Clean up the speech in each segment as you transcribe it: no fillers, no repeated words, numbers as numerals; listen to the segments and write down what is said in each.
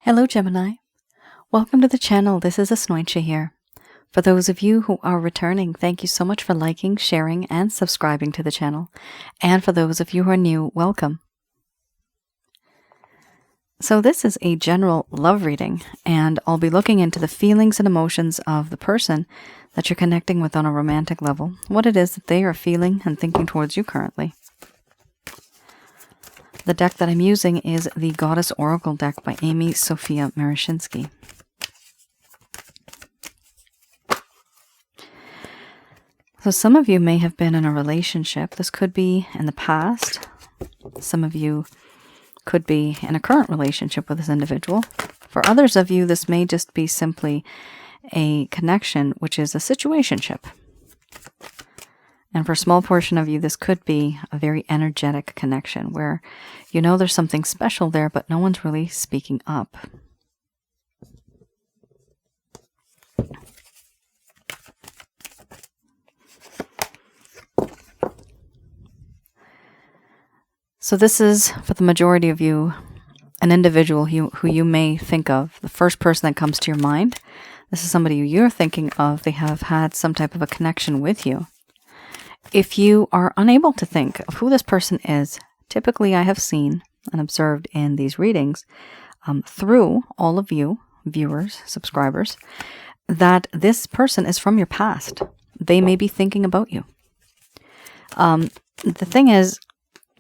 Hello Gemini, welcome to the channel. This is Asnointia here. For those of you who are returning, thank you so much for liking, sharing, and subscribing to the channel. And for those of you who are new, welcome. So this is a general love reading, and I'll be looking into the feelings and emotions of the person that you're connecting with on a romantic level, what it is that they are feeling and thinking towards you currently. The deck that I'm using is the Goddess Oracle deck by Amy Sophia Marashinsky. So some of you may have been in a relationship. This could be in the past. Some of you could be in a current relationship with this individual. For others of you, this may just be simply a connection, which is a situationship. And for a small portion of you, this could be a very energetic connection where you know there's something special there, but no one's really speaking up. So this is, for the majority of you, an individual who you may think of. The first person that comes to your mind, this is somebody who you're thinking of. They have had some type of a connection with you. If you are unable to think of who this person is, typically I have seen and observed in these readings through all of you, viewers, subscribers, that this person is from your past. They may be thinking about you. The thing is,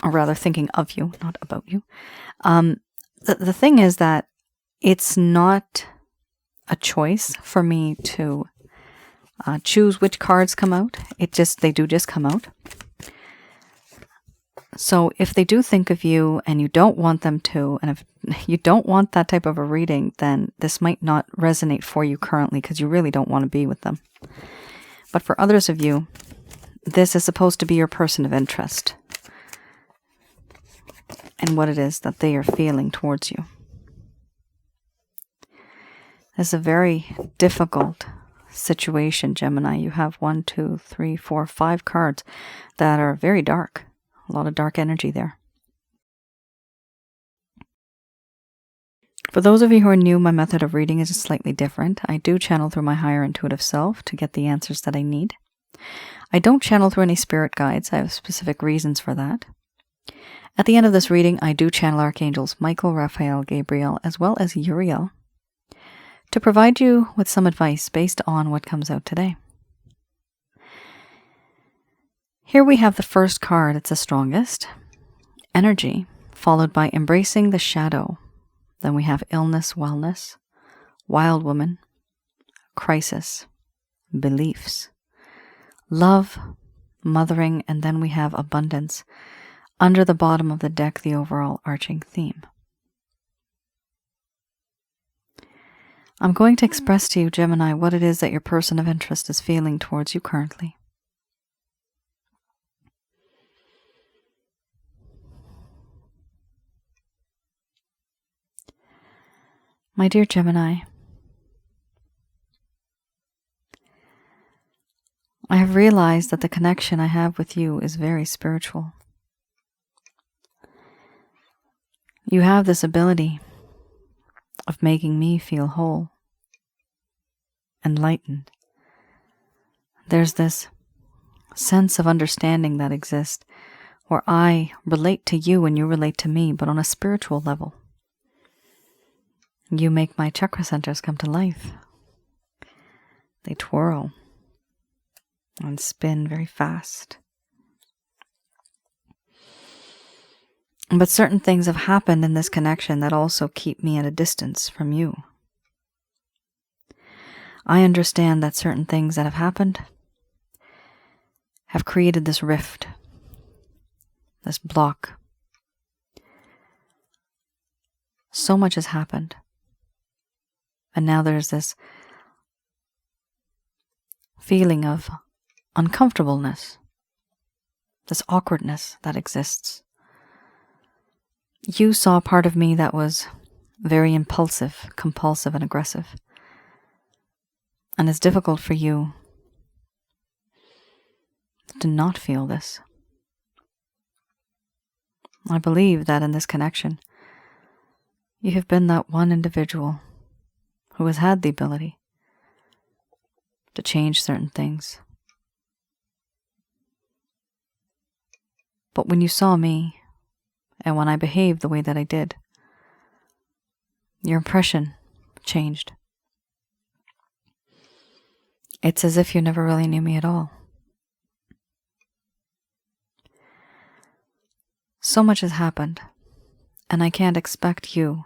or rather thinking of you, not about you. The thing is that it's not a choice for me to choose which cards come out. They do just come out. So if they do think of you and you don't want them to, and if you don't want that type of a reading, then this might not resonate for you currently because you really don't want to be with them. But for others of you, this is supposed to be your person of interest and what it is that they are feeling towards you. It's a very difficult situation, Gemini. You have 1, 2, 3, 4, 5 cards that are very dark. A lot of dark energy there. For those of you who are new, my method of reading is slightly different. I do channel through my higher intuitive self to get the answers that I need. I don't channel through any spirit guides. I have specific reasons for that. At the end of this reading, I do channel archangels Michael, Raphael, Gabriel, as well as Uriel, to provide you with some advice based on what comes out today. Here we have the first card. It's the strongest. Energy, followed by embracing the shadow. Then we have illness, wellness, wild woman, crisis, beliefs, love, mothering, and then we have abundance. Under the bottom of the deck, the overall arching theme. I'm going to express to you, Gemini, what it is that your person of interest is feeling towards you currently. My dear Gemini, I have realized that the connection I have with you is very spiritual. You have this ability of making me feel whole, enlightened. There's this sense of understanding that exists where I relate to you and you relate to me, but on a spiritual level. You make my chakra centers come to life. They twirl and spin very fast. But certain things have happened in this connection that also keep me at a distance from you. I understand that certain things that have happened have created this rift, this block. So much has happened. And now there's this feeling of uncomfortableness, this awkwardness that exists. You saw a part of me that was very impulsive, compulsive, and aggressive. And it's difficult for you to not feel this. I believe that in this connection, You have been that one individual who has had the ability to change certain things. But when you saw me, and when I behaved the way that I did, your impression changed. It's as if you never really knew me at all. So much has happened, and I can't expect you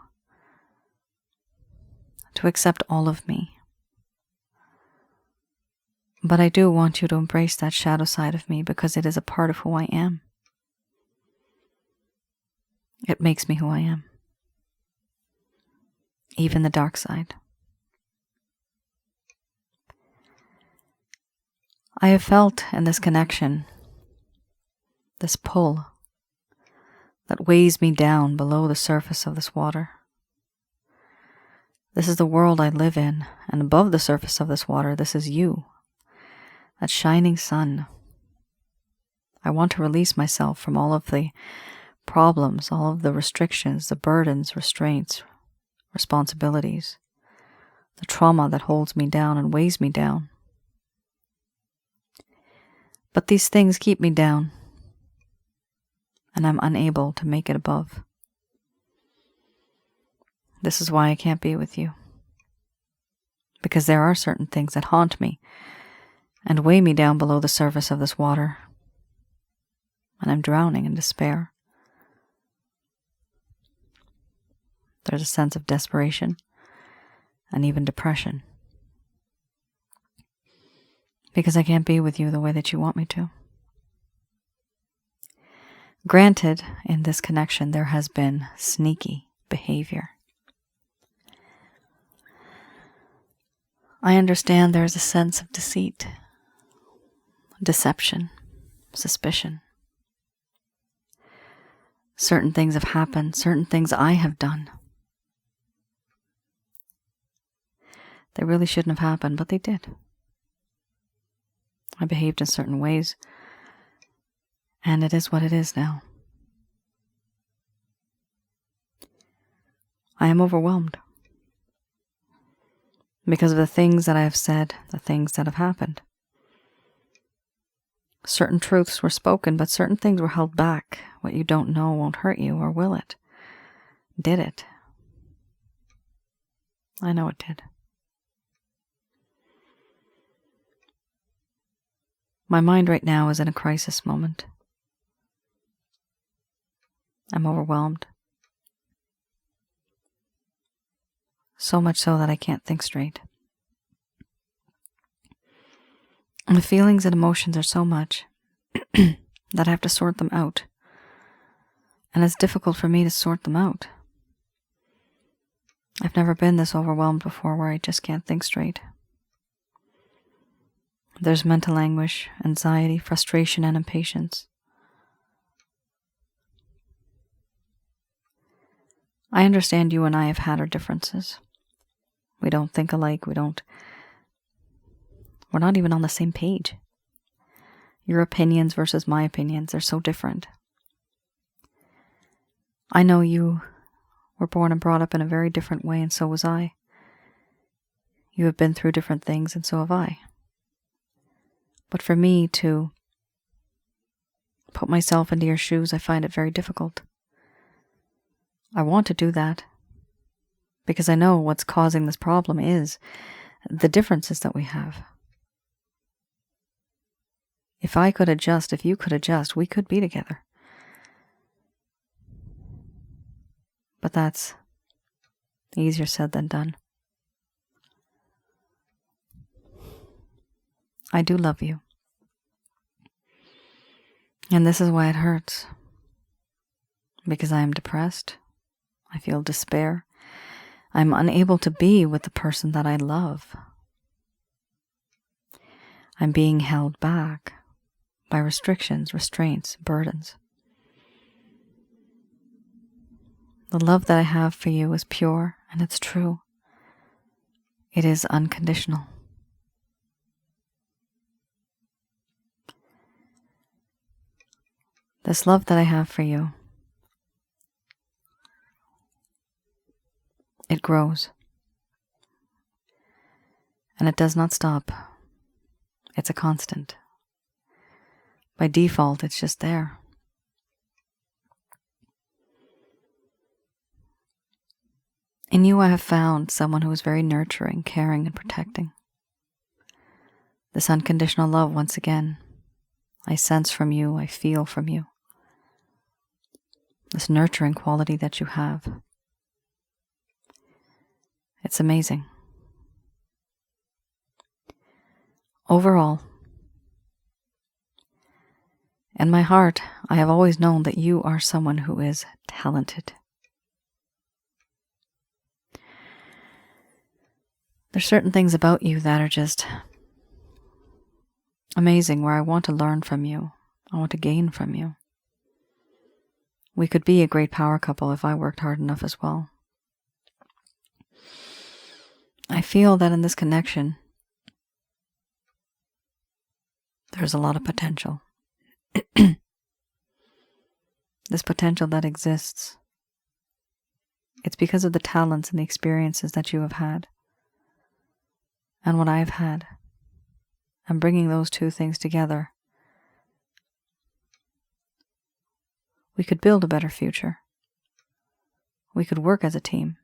to accept all of me. But I do want you to embrace that shadow side of me because it is a part of who I am. It makes me who I am. Even the dark side. I have felt in this connection, this pull that weighs me down below the surface of this water. This is the world I live in, and above the surface of this water, this is you, that shining sun. I want to release myself from all of the problems, all of the restrictions, the burdens, restraints, responsibilities, the trauma that holds me down and weighs me down. But these things keep me down, and I'm unable to make it above. This is why I can't be with you. Because there are certain things that haunt me and weigh me down below the surface of this water, and I'm drowning in despair. There's a sense of desperation and even depression. Because I can't be with you the way that you want me to. Granted, in this connection, there has been sneaky behavior. I understand there is a sense of deceit, deception, suspicion. Certain things have happened, certain things I have done. They really shouldn't have happened, but they did. I behaved in certain ways, and it is what it is now. I am overwhelmed because of the things that I have said, the things that have happened. Certain truths were spoken, but certain things were held back. What you don't know won't hurt you, or will it? Did it? I know it did. My mind right now is in a crisis moment. I'm overwhelmed. So much so that I can't think straight. And the feelings and emotions are so much that I have to sort them out. And it's difficult for me to sort them out. I've never been this overwhelmed before where I just can't think straight. There's mental anguish, anxiety, frustration, and impatience. I understand you and I have had our differences. We don't think alike. We're not even on the same page. Your opinions versus my opinions are so different. I know you were born and brought up in a very different way, and so was I. You have been through different things, and so have I. But for me to put myself into your shoes, I find it very difficult. I want to do that because I know what's causing this problem is the differences that we have. If I could adjust, if you could adjust, we could be together. But that's easier said than done. I do love you. And this is why it hurts. Because I am depressed. I feel despair. I'm unable to be with the person that I love. I'm being held back by restrictions, restraints, burdens. The love that I have for you is pure and it's true. It is unconditional. This love that I have for you it grows. And it does not stop. It's a constant. By default, it's just there. In you, I have found someone who is very nurturing, caring, and protecting. This unconditional love, once again, I sense from you, I feel from you. This nurturing quality that you have. It's amazing. Overall, in my heart, I have always known that you are someone who is talented. There's certain things about you that are just amazing, where I want to learn from you. I want to gain from you. We could be a great power couple if I worked hard enough as well. I feel that in this connection, there's a lot of potential. This potential that exists, it's because of the talents and the experiences that you have had and what I've had. And bringing those two things together, we could build a better future. We could work as a team.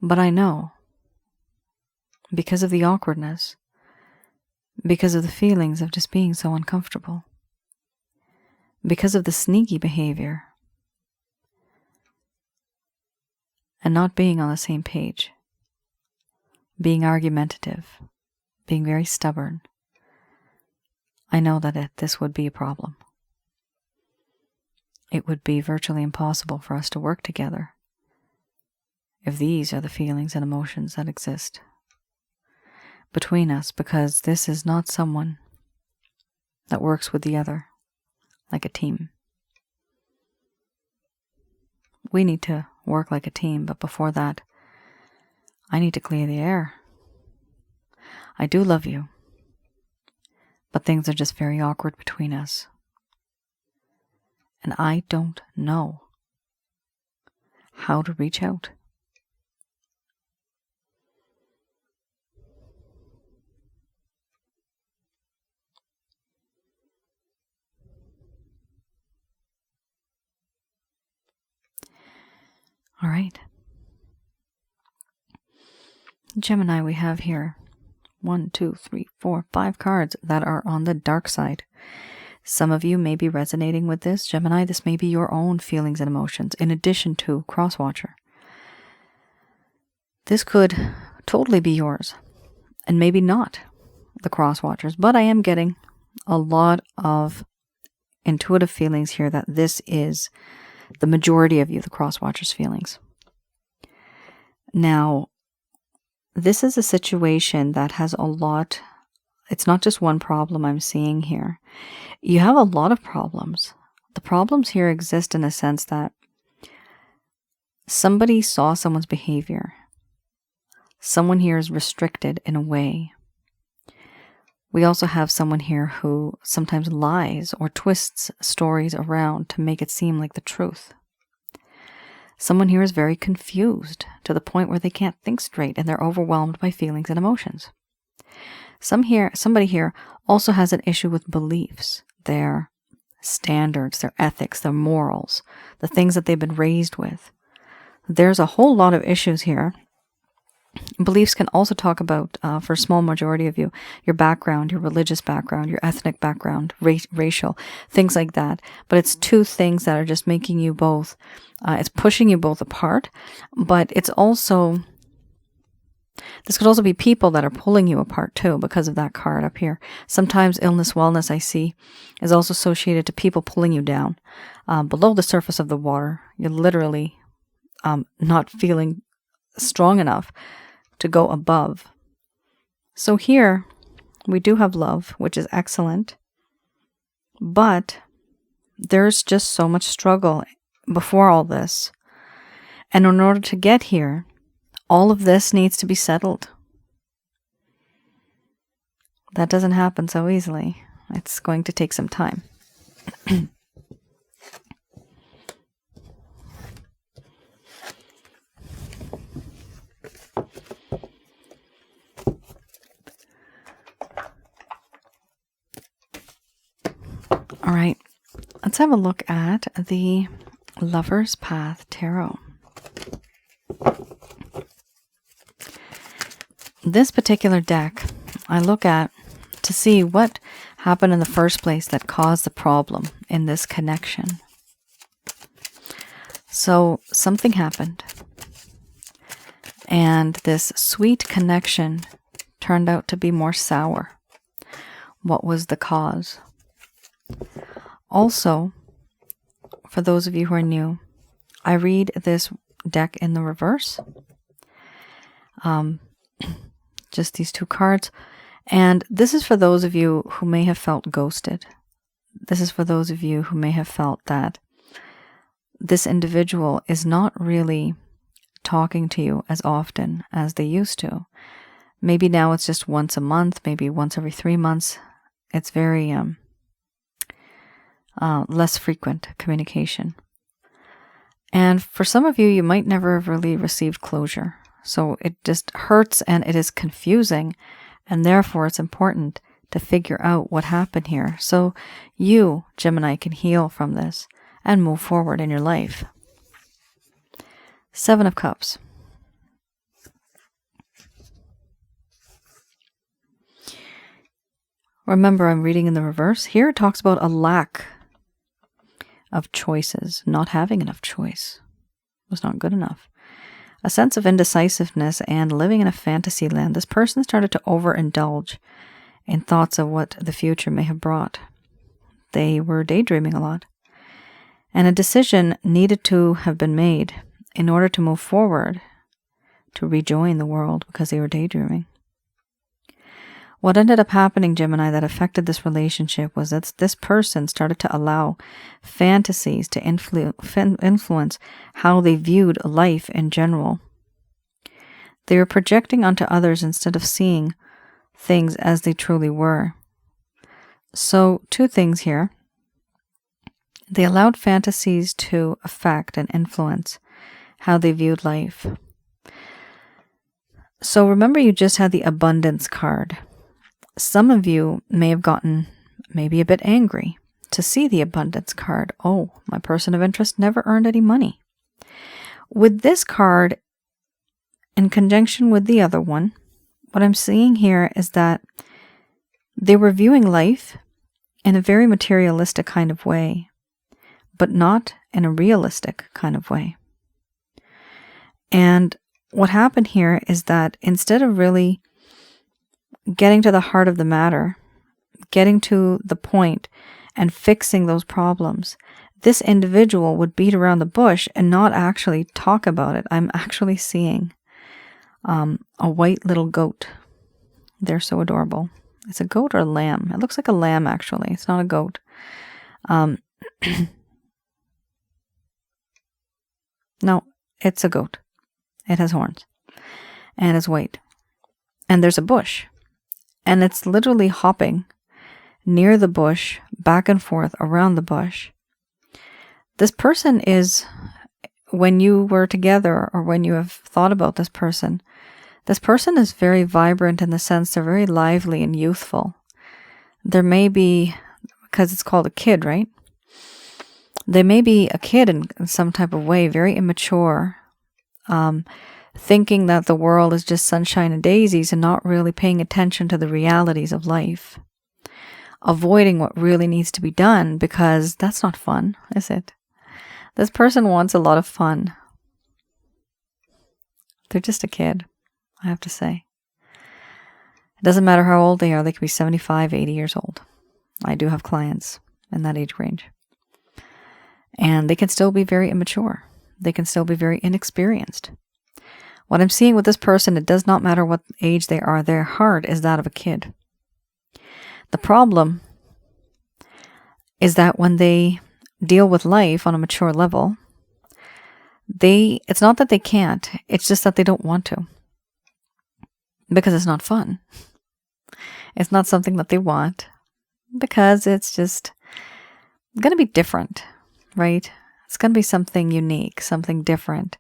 But I know, because of the awkwardness, because of the feelings of just being so uncomfortable, because of the sneaky behavior, and not being on the same page, being argumentative, being very stubborn, I know that this would be a problem. It would be virtually impossible for us to work together if these are the feelings and emotions that exist between us, because this is not someone that works with the other like a team. We need to work like a team, but before that, I need to clear the air. I do love you, but things are just very awkward between us. And I don't know how to reach out. All right. Gemini, we have here 1, 2, 3, 4, 5 cards that are on the dark side. Some of you may be resonating with this. Gemini, this may be your own feelings and emotions in addition to Crosswatcher. This could totally be yours and maybe not the Crosswatchers, but I am getting a lot of intuitive feelings here that this is the majority of you, the Crosswatchers' feelings. Now, this is a situation that has a lot. It's not just one problem I'm seeing here. You have a lot of problems. The problems here exist in a sense that somebody saw someone's behavior. Someone here is restricted in a way. We also have someone here who sometimes lies or twists stories around to make it seem like the truth. Someone here is very confused to the point where they can't think straight and they're overwhelmed by feelings and emotions. Somebody here also has an issue with beliefs, their standards, their ethics, their morals, the things that they've been raised with. There's a whole lot of issues here. Beliefs can also talk about, for a small majority of you, your background, your religious background, your ethnic background, racial, things like that. But it's two things that are just making you both, it's pushing you both apart, but it's also, this could also be people that are pulling you apart too because of that card up here. Sometimes illness, wellness, I see, is also associated to people pulling you down. Below the surface of the water, you're literally not feeling strong enough to go above. So here we do have love, which is excellent, but there's just so much struggle before all this. And in order to get here, all of this needs to be settled. That doesn't happen so easily. It's going to take some time. have a look at the Lover's Path Tarot. This particular deck I look at to see what happened in the first place that caused the problem in this connection. So something happened, and this sweet connection turned out to be more sour. What was the cause? Also, for those of you who are new, I read this deck in the reverse. Just these two cards. And this is for those of you who may have felt ghosted. This is for those of you who may have felt that this individual is not really talking to you as often as they used to. Maybe now it's just once a month, maybe once every 3 months. It's very less frequent communication. And for some of you, you might never have really received closure. So it just hurts and it is confusing. And therefore, it's important to figure out what happened here. So you, Gemini, can heal from this and move forward in your life. 7 of Cups. Remember, I'm reading in the reverse. Here it talks about a lack of choices, not having enough choice. It was not good enough. A sense of indecisiveness and living in a fantasy land. This person started to overindulge in thoughts of what the future may have brought. They were daydreaming a lot. And a decision needed to have been made in order to move forward, to rejoin the world because they were daydreaming. What ended up happening, Gemini, that affected this relationship was that this person started to allow fantasies to influence how they viewed life in general. They were projecting onto others instead of seeing things as they truly were. So, 2 things here. They allowed fantasies to affect and influence how they viewed life. So remember, you just had the abundance card. Some of you may have gotten maybe a bit angry to see the abundance card. Oh, my person of interest never earned any money. With this card, in conjunction with the other one, what I'm seeing here is that they were viewing life in a very materialistic kind of way, but not in a realistic kind of way. And what happened here is that instead of really getting to the heart of the matter, getting to the point and fixing those problems, this individual would beat around the bush and not actually talk about it. I'm actually seeing a white little goat. They're so adorable. It's a goat or a lamb. It looks like a lamb, actually. It's not a goat. No, it's a goat. It has horns. And it's white. And there's a bush. And it's literally hopping near the bush, back and forth around the bush. This person is, when you were together or when you have thought about this person is very vibrant in the sense they're very lively and youthful. There may be, because it's called a kid, right? They may be a kid in some type of way, very immature, thinking that the world is just sunshine and daisies and not really paying attention to the realities of life. Avoiding what really needs to be done because that's not fun, is it? This person wants a lot of fun. They're just a kid, I have to say. It doesn't matter how old they are. They could be 75, 80 years old. I do have clients in that age range. And they can still be very immature. They can still be very inexperienced. What I'm seeing with this person, it does not matter what age they are. Their heart is that of a kid. The problem is that when they deal with life on a mature level, it's not that they can't, it's just that they don't want to. Because it's not fun. It's not something that they want. Because it's just going to be different, right? It's going to be something unique, something different.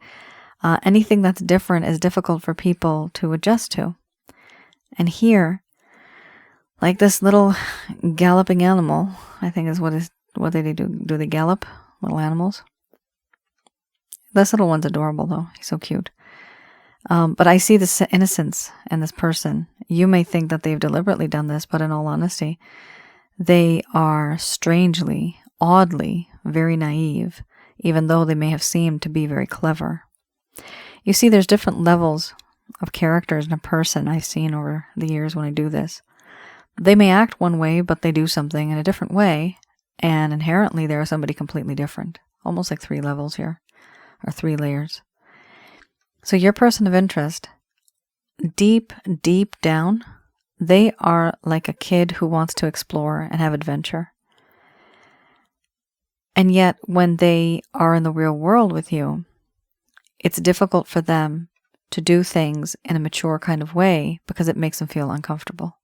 Anything that's different is difficult for people to adjust to. And here, like this little galloping animal, I think is what is What do they do? Do they gallop? Little animals? This little one's adorable, though. He's so cute. But I see this innocence in this person. You may think that they've deliberately done this, but in all honesty, they are strangely, oddly, very naive, even though they may have seemed to be very clever. You see, there's different levels of characters in a person I've seen over the years when I do this. They may act one way, but they do something in a different way, and inherently they're somebody completely different. Almost like 3 levels here, or 3 layers. So your person of interest, deep, deep down, they are like a kid who wants to explore and have adventure. And yet, when they are in the real world with you, it's difficult for them to do things in a mature kind of way because it makes them feel uncomfortable.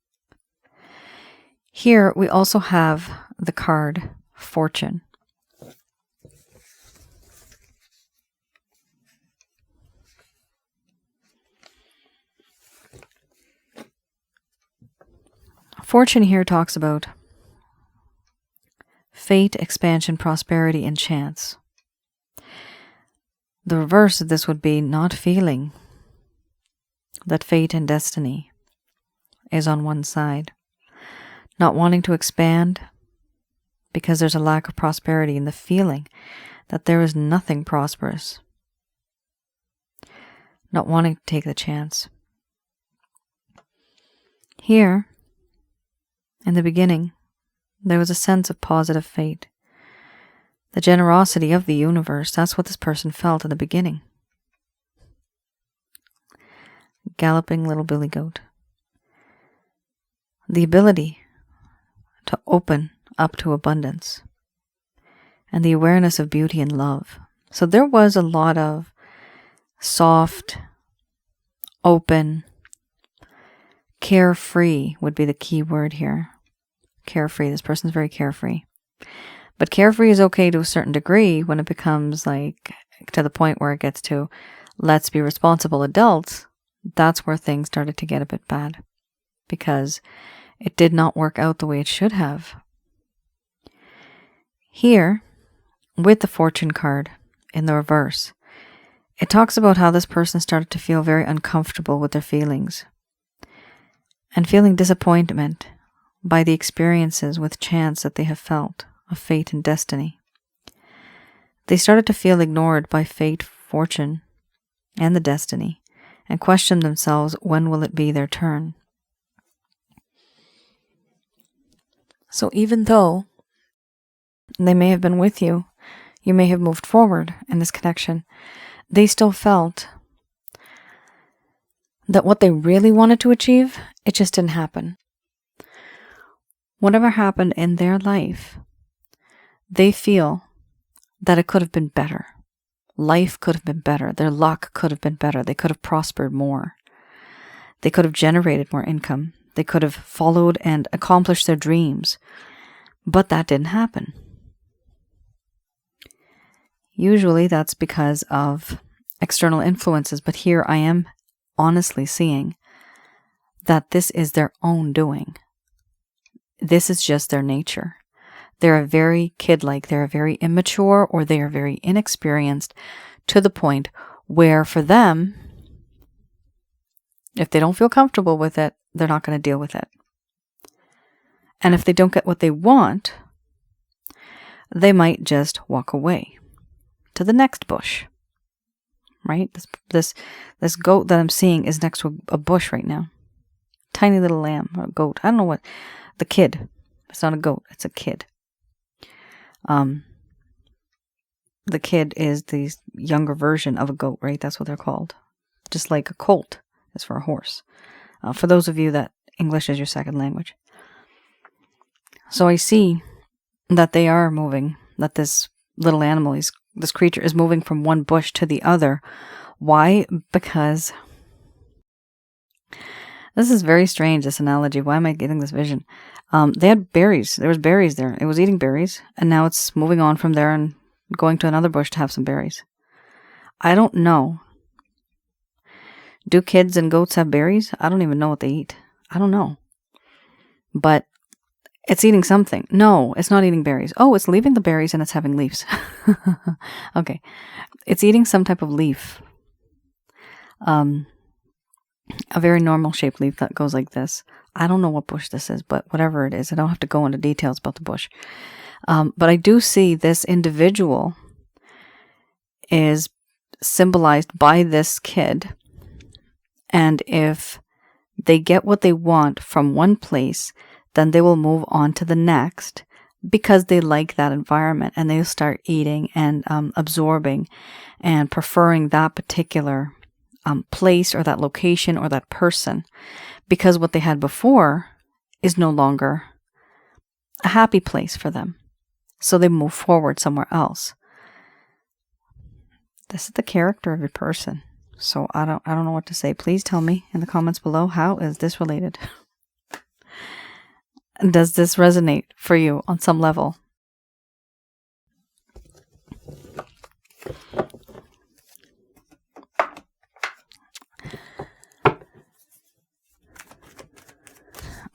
Here, we also have the card Fortune. Fortune here talks about fate, expansion, prosperity, and chance. The reverse of this would be not feeling that fate and destiny is on one side. Not wanting to expand because there's a lack of prosperity, and the feeling that there is nothing prosperous. Not wanting to take the chance. Here, in the beginning, there was a sense of positive fate. The generosity of the universe, that's what this person felt in the beginning. Galloping little billy goat. The ability to open up to abundance. And the awareness of beauty and love. So there was a lot of soft, open, carefree would be the key word here. Carefree. This person's very carefree. But carefree is okay to a certain degree when it becomes like to the point where it gets to let's be responsible adults. That's where things started to get a bit bad because it did not work out the way it should have. Here, with the Fortune card in the reverse, it talks about how this person started to feel very uncomfortable with their feelings and feeling disappointment by the experiences with chance that they have felt of fate and destiny. They started to feel ignored by fate, fortune, and the destiny, and question themselves, when will it be their turn? So even though they may have been with you, you may have moved forward in this connection, they still felt that what they really wanted to achieve, it just didn't happen. Whatever happened in their life, they feel that it could have been better. Life could have been better. Their luck could have been better. They could have prospered more. They could have generated more income. They could have followed and accomplished their dreams. But that didn't happen. Usually that's because of external influences. But here I am honestly seeing that this is their own doing. This is just their nature. They're very kid-like, they're very immature, or they are very inexperienced to the point where for them, if they don't feel comfortable with it, they're not going to deal with it. And if they don't get what they want, they might just walk away to the next bush. Right? This goat that I'm seeing is next to a bush right now. Tiny little lamb or a goat. I don't know what. The kid. It's not a goat. It's a kid. The kid is the younger version of a goat, right? That's what they're called. Just like a colt is for a horse. For those of you that English is your second language. So I see that they are moving, that this little animal, this creature is moving from one bush to the other. Why? Because this is very strange, this analogy. Why am I getting this vision? They had berries. There was berries there. It was eating berries, and now it's moving on from there and going to another bush to have some berries. I don't know. Do kids and goats have berries? I don't even know what they eat. I don't know. But It's eating something. No, it's not eating berries. Oh, it's leaving the berries and it's having leaves. Okay. It's eating some type of leaf. A very normal shaped leaf that goes like this. I don't know what bush this is, but whatever it is, I don't have to go into details about the bush. But I do see this individual is symbolized by this kid. And if they get what they want from one place, then they will move on to the next because they like that environment, and they'll start eating and absorbing and preferring that particular place or that location or that person, because what they had before is no longer a happy place for them. So they move forward somewhere else. This is the character of a person. So I don't know what to say. Please tell me in the comments below, how is this related? Does this resonate for you on some level?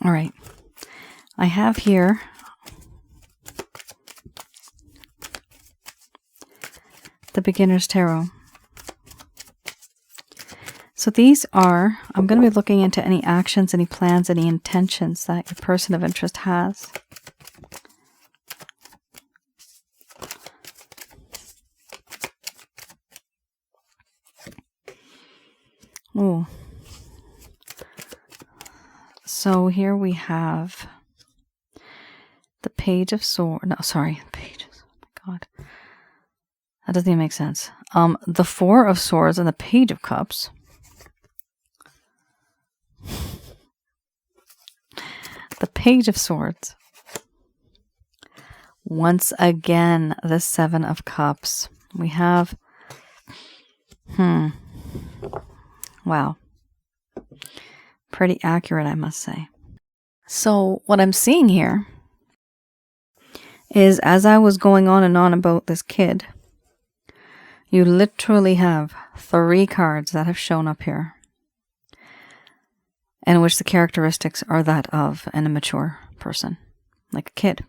All right. I have here the Beginner's Tarot. So these are, I'm going to be looking into any actions, any plans, any intentions that your person of interest has. Ooh. So here we have the Page of Swords. No, sorry, Pages. Oh my God. That doesn't even make sense. The Four of Swords and the Page of Cups. The Page of Swords. Once again, the Seven of Cups. We have, wow. Pretty accurate, I must say. So what I'm seeing here is, as I was going on and on about this kid, you literally have 3 cards that have shown up here, in which the characteristics are that of an immature person, like a kid,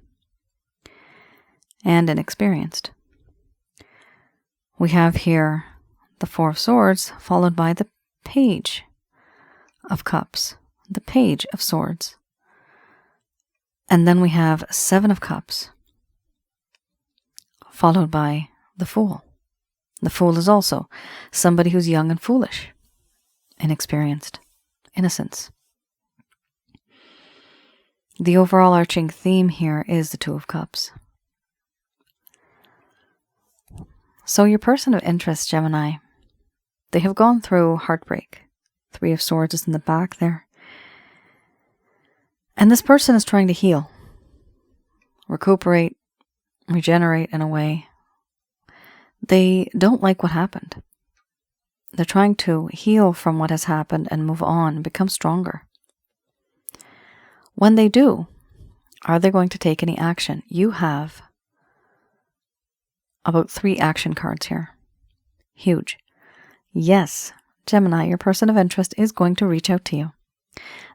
and inexperienced. We have here the Four of Swords, followed by the Page of Cups, the Page of Swords. And then we have 7 of Cups, followed by the Fool. The Fool is also somebody who's young and foolish, inexperienced, innocence. The overall arching theme here is the Two of Cups. So your person of interest, Gemini, they have gone through heartbreak. 3 of Swords is in the back there. And this person is trying to heal, recuperate, regenerate in a way. They don't like what happened. They're trying to heal from what has happened and move on, become stronger. When they do, are they going to take any action? You have about 3 action cards here. Huge. Yes, Gemini, your person of interest is going to reach out to you.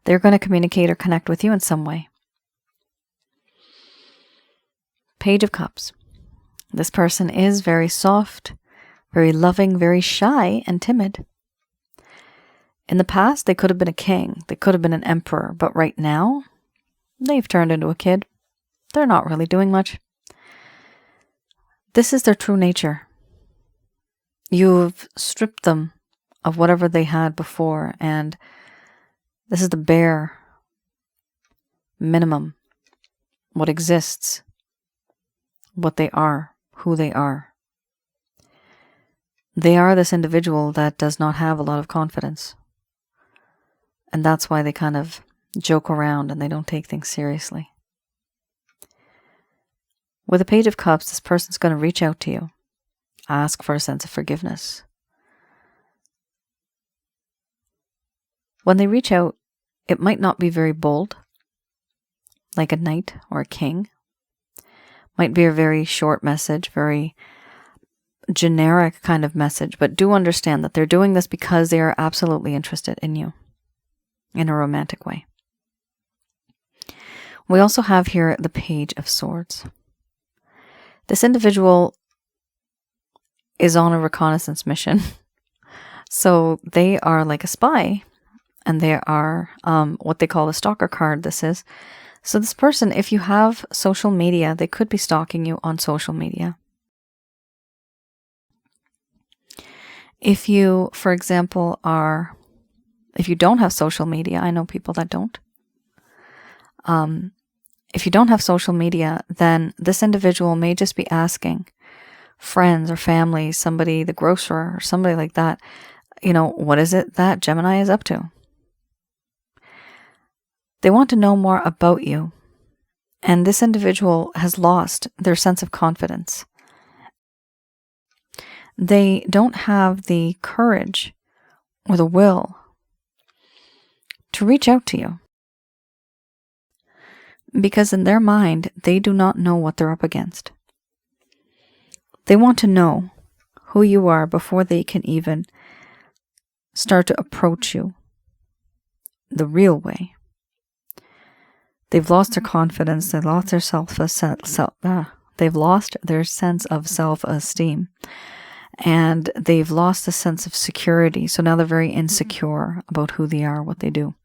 They're going to communicate or connect with you in some way. Page of Cups. This person is very soft, very loving, very shy and timid. In the past, they could have been a king. They could have been an emperor. But right now, they've turned into a kid. They're not really doing much. This is their true nature. You've stripped them of whatever they had before, and this is the bare minimum, what exists, what they are, who they are. They are this individual that does not have a lot of confidence, and that's why they kind of joke around and they don't take things seriously. With the Page of Cups, this person's going to reach out to you, ask for a sense of forgiveness. When they reach out, it might not be very bold, like a knight or a king. Might be a very short message, very generic kind of message, but do understand that they're doing this because they are absolutely interested in you in a romantic way. We also have here the Page of Swords. This individual is on a reconnaissance mission. So they are like a spy, and they are what they call a stalker card, this is. So this person, if you have social media, they could be stalking you on social media. If you, for example, if you don't have social media, I know people that don't. If you don't have social media, then this individual may just be asking friends or family, somebody, the grocer or somebody like that, what is it that Gemini is up to? They want to know more about you. And this individual has lost their sense of confidence. They don't have the courage or the will to reach out to you. Because in their mind, they do not know what they're up against. They want to know who you are before they can even start to approach you the real way. They've lost their confidence. They've lost their they've lost their sense of self-esteem, and they've lost a sense of security. So now they're very insecure about who they are, what they do.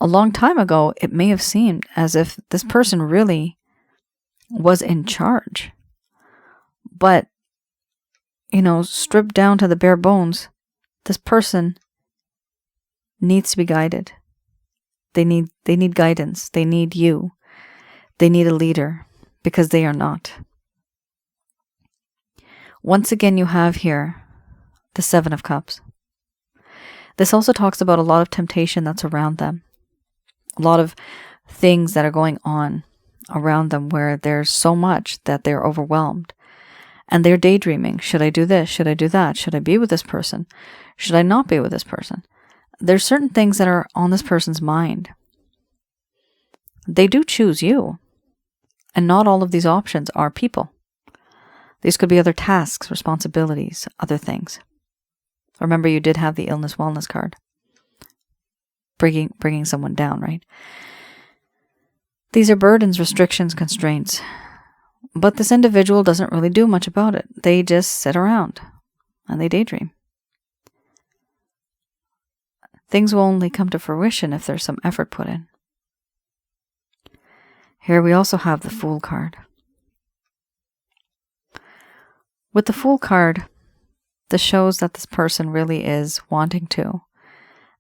A long time ago, it may have seemed as if this person really was in charge. But, stripped down to the bare bones, this person needs to be guided. They need guidance. They need you. They need a leader, because they are not. Once again, you have here the Seven of Cups. This also talks about a lot of temptation that's around them. A lot of things that are going on around them where there's so much that they're overwhelmed. And they're daydreaming. Should I do this? Should I do that? Should I be with this person? Should I not be with this person? There's certain things that are on this person's mind. They do choose you. And not all of these options are people. These could be other tasks, responsibilities, other things. Remember, you did have the illness wellness card. Bringing someone down, right? These are burdens, restrictions, constraints. But this individual doesn't really do much about it. They just sit around and they daydream. Things will only come to fruition if there's some effort put in. Here we also have the Fool card. With the Fool card, this shows that this person really is wanting to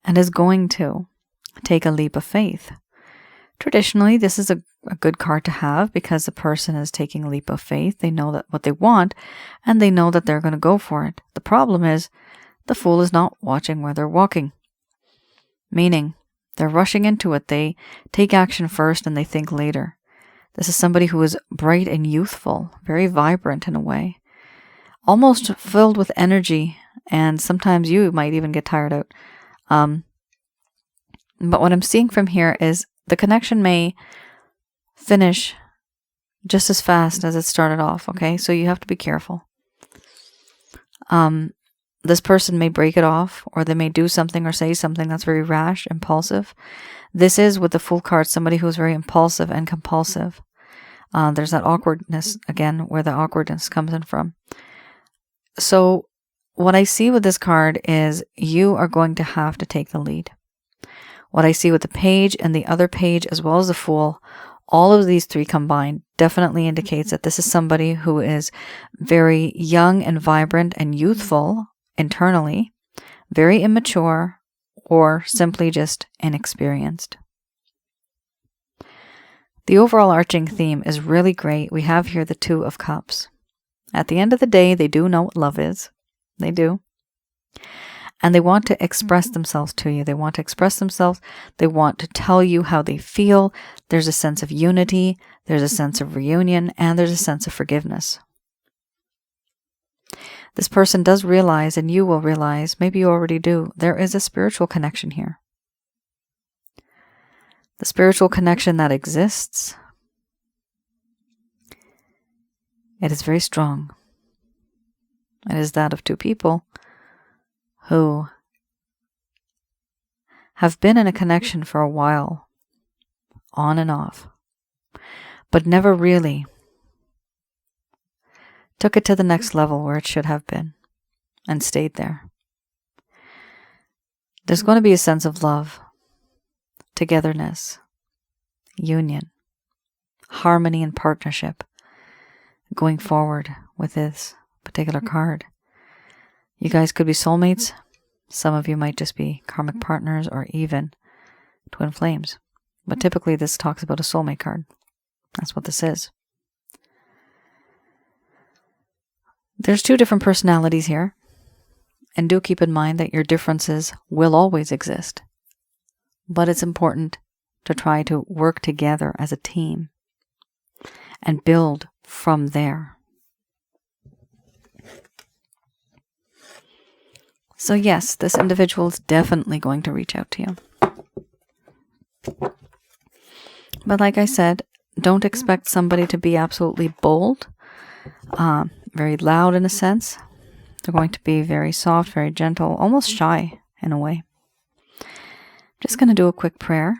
and is going to take a leap of faith. Traditionally, this is a good card to have because the person is taking a leap of faith. They know that what they want, and they know that they're going to go for it. The problem is the Fool is not watching where they're walking. Meaning, they're rushing into it. They take action first and they think later. This is somebody who is bright and youthful, very vibrant in a way, almost filled with energy, and sometimes you might even get tired out. But what I'm seeing from here is the connection may finish just as fast as it started off, okay? So you have to be careful. This person may break it off, or they may do something or say something that's very rash, impulsive. This is, with the Fool card, somebody who is very impulsive and compulsive. There's that awkwardness, again, where the awkwardness comes in from. So what I see with this card is you are going to have to take the lead. What I see with the Page and the other Page, as well as the Fool, all of these three combined definitely indicates that this is somebody who is very young and vibrant and youthful internally, very immature, or simply just inexperienced. The overall arching theme is really great. We have here the Two of Cups. At the end of the day, they do know what love is. They do. And they want to express themselves to you. They want to express themselves. They want to tell you how they feel. There's a sense of unity. There's a sense of reunion. And there's a sense of forgiveness. This person does realize, and you will realize, maybe you already do, there is a spiritual connection here. The spiritual connection that exists, it is very strong. It is that of two people who have been in a connection for a while, on and off, but never really took it to the next level where it should have been and stayed there. There's going to be a sense of love, togetherness, union, harmony, and partnership going forward with this particular card. You guys could be soulmates. Some of you might just be karmic partners or even twin flames. But typically this talks about a soulmate card. That's what this is. There's two different personalities here. And do keep in mind that your differences will always exist. But it's important to try to work together as a team and build from there. So yes, this individual is definitely going to reach out to you. But like I said, don't expect somebody to be absolutely bold, very loud in a sense. They're going to be very soft, very gentle, almost shy in a way. Just going to do a quick prayer.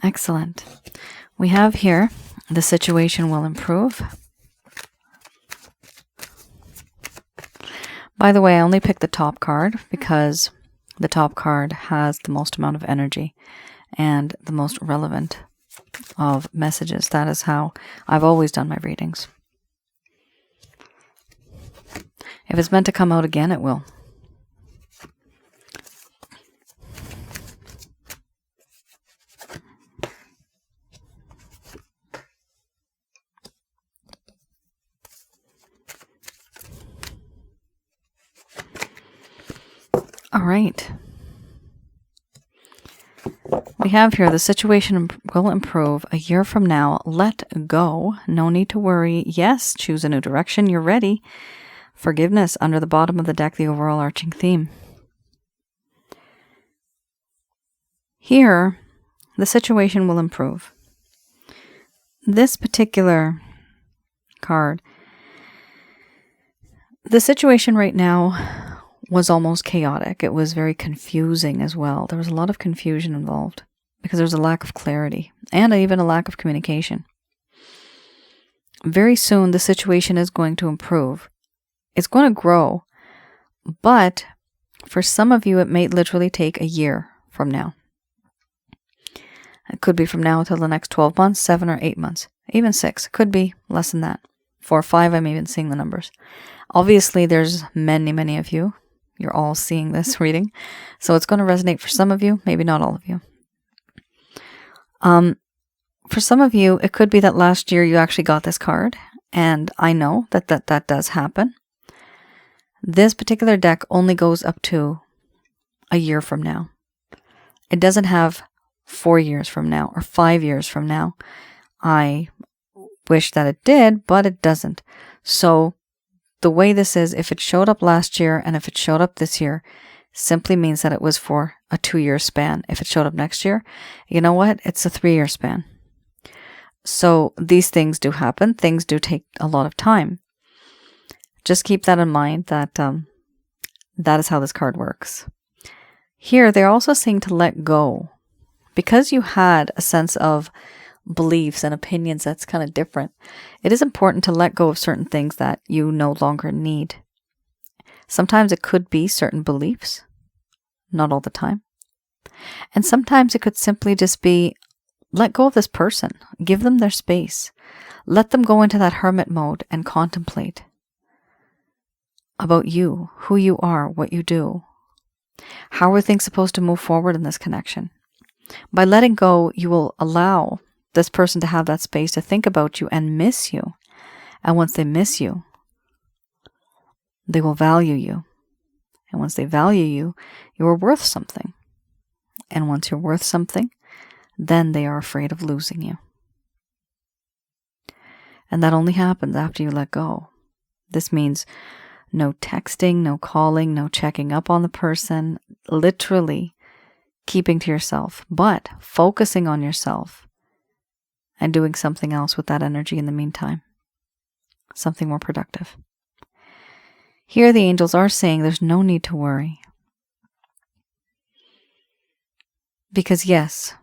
Excellent. We have here, the situation will improve. By the way, I only picked the top card because the top card has the most amount of energy and the most relevant of messages. That is how I've always done my readings. If it's meant to come out again, it will. All right. We have here the situation will improve a year from now. Let go. No need to worry. Yes, choose a new direction. You're ready. Forgiveness under the bottom of the deck, the overall arching theme. Here, the situation will improve. This particular card, the situation right now was almost chaotic. It was very confusing as well. There was a lot of confusion involved because there was a lack of clarity and even a lack of communication. Very soon, the situation is going to improve. It's going to grow, but for some of you, it may literally take a year from now. It could be from now until the next 12 months, 7 or 8 months, even 6. It could be less than that. 4 or 5, I'm even seeing the numbers. Obviously, there's many of you. You're all seeing this reading. So it's going to resonate for some of you, maybe not all of you. For some of you, it could be that last year you actually got this card. And I know that does happen. This particular deck only goes up to a year from now. It doesn't have 4 years from now or 5 years from now. I wish that it did, but it doesn't. So the way this is, if it showed up last year and if it showed up this year, simply means that it was for a 2-year span. If it showed up next year, you know what? It's a 3-year span. So these things do happen. Things do take a lot of time. Just keep that in mind that that is how this card works. Here, they're also saying to let go. Because you had a sense of beliefs and opinions that's kind of different, it is important to let go of certain things that you no longer need. Sometimes it could be certain beliefs, not all the time. And sometimes it could simply just be let go of this person, give them their space, let them go into that hermit mode and contemplate about you, who you are, what you do. How are things supposed to move forward in this connection? By letting go, you will allow this person to have that space to think about you and miss you. And once they miss you, they will value you. And once they value you, you are worth something. And once you're worth something, then they are afraid of losing you. And that only happens after you let go. This means no texting, no calling, no checking up on the person, literally keeping to yourself, but focusing on yourself and doing something else with that energy in the meantime. Something more productive. Here the angels are saying there's no need to worry. Because yes,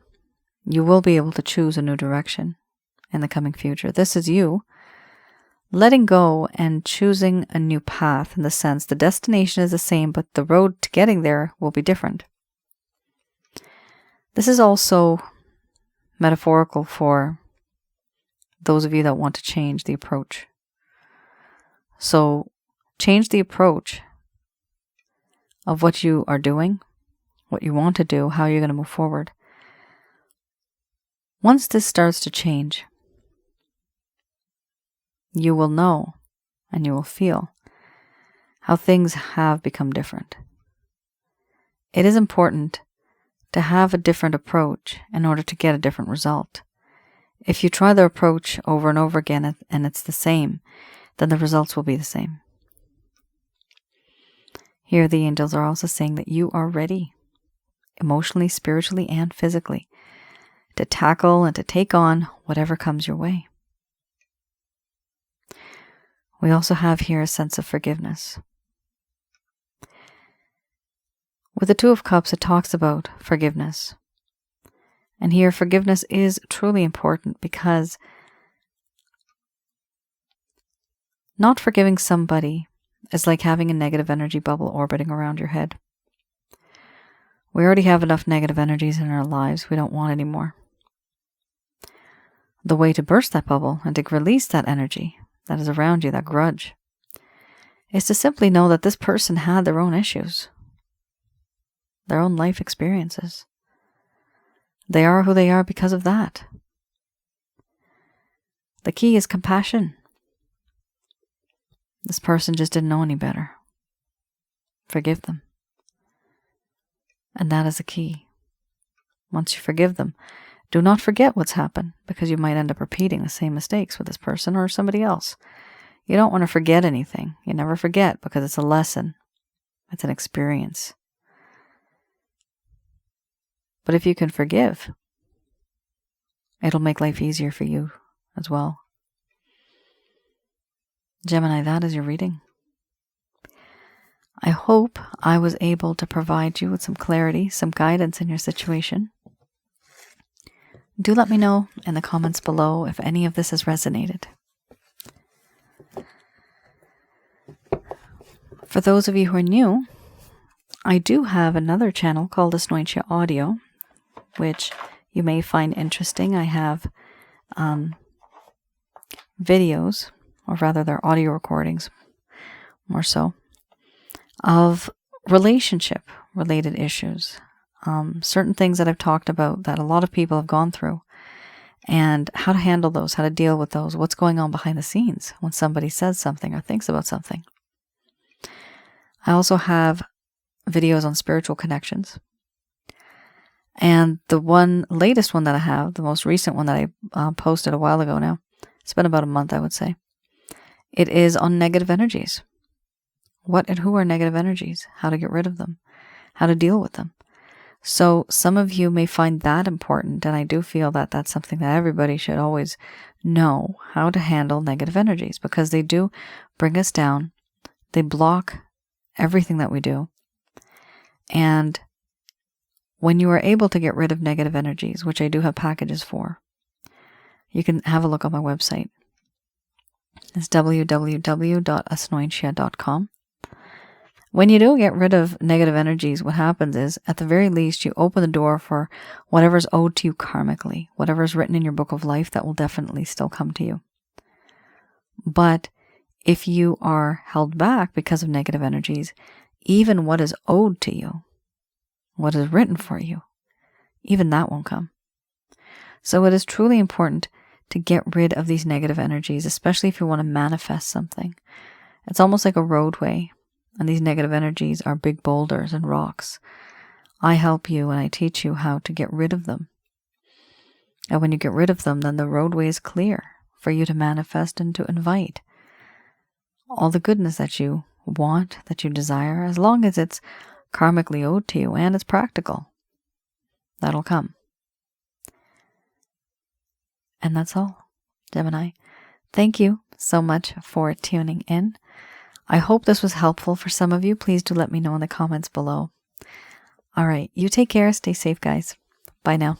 you will be able to choose a new direction in the coming future. This is you letting go and choosing a new path, in the sense the destination is the same, but the road to getting there will be different. This is also metaphorical for those of you that want to change the approach. So change the approach of what you are doing, what you want to do, how you're going to move forward. Once this starts to change, you will know and you will feel how things have become different. It is important to have a different approach in order to get a different result. If you try the approach over and over again and it's the same, then the results will be the same. Here the angels are also saying that you are ready, emotionally, spiritually, and physically, to tackle and to take on whatever comes your way. We also have here a sense of forgiveness. With the Two of Cups, it talks about forgiveness. And here forgiveness is truly important, because not forgiving somebody is like having a negative energy bubble orbiting around your head. We already have enough negative energies in our lives. We don't want any more. The way to burst that bubble and to release that energy that is around you, that grudge, is to simply know that this person had their own issues, their own life experiences. They are who they are because of that. The key is compassion. This person just didn't know any better. Forgive them. And that is the key. Once you forgive them, do not forget what's happened, because you might end up repeating the same mistakes with this person or somebody else. You don't want to forget anything. You never forget, because it's a lesson. It's an experience. But if you can forgive, it'll make life easier for you as well. Gemini, that is your reading. I hope I was able to provide you with some clarity, some guidance in your situation. Do let me know in the comments below if any of this has resonated. For those of you who are new, I do have another channel called Asnointia Audio, which you may find interesting. I have videos, or rather they're audio recordings, more so, of relationship-related issues. Certain things that I've talked about that a lot of people have gone through, and how to handle those, how to deal with those, what's going on behind the scenes when somebody says something or thinks about something. I also have videos on spiritual connections. And the latest one that I have, the most recent one that I posted a while ago now, it's been about a month, I would say. It is on negative energies. What and who are negative energies? How to get rid of them? How to deal with them? So some of you may find that important, and I do feel that that's something that everybody should always know, how to handle negative energies, because they do bring us down. They block everything that we do. And when you are able to get rid of negative energies, which I do have packages for, you can have a look on my website. It's www.asnointia.com. When you do get rid of negative energies, what happens is, at the very least, you open the door for whatever's owed to you karmically, whatever's written in your book of life, that will definitely still come to you. But if you are held back because of negative energies, even what is owed to you, what is written for you, even that won't come. So it is truly important to get rid of these negative energies, especially if you want to manifest something. It's almost like a roadway. And these negative energies are big boulders and rocks. I help you and I teach you how to get rid of them. And when you get rid of them, then the roadway is clear for you to manifest and to invite all the goodness that you want, that you desire, as long as it's karmically owed to you and it's practical. That'll come. And that's all, Gemini. Thank you so much for tuning in. I hope this was helpful for some of you. Please do let me know in the comments below. All right, you take care. Stay safe, guys. Bye now.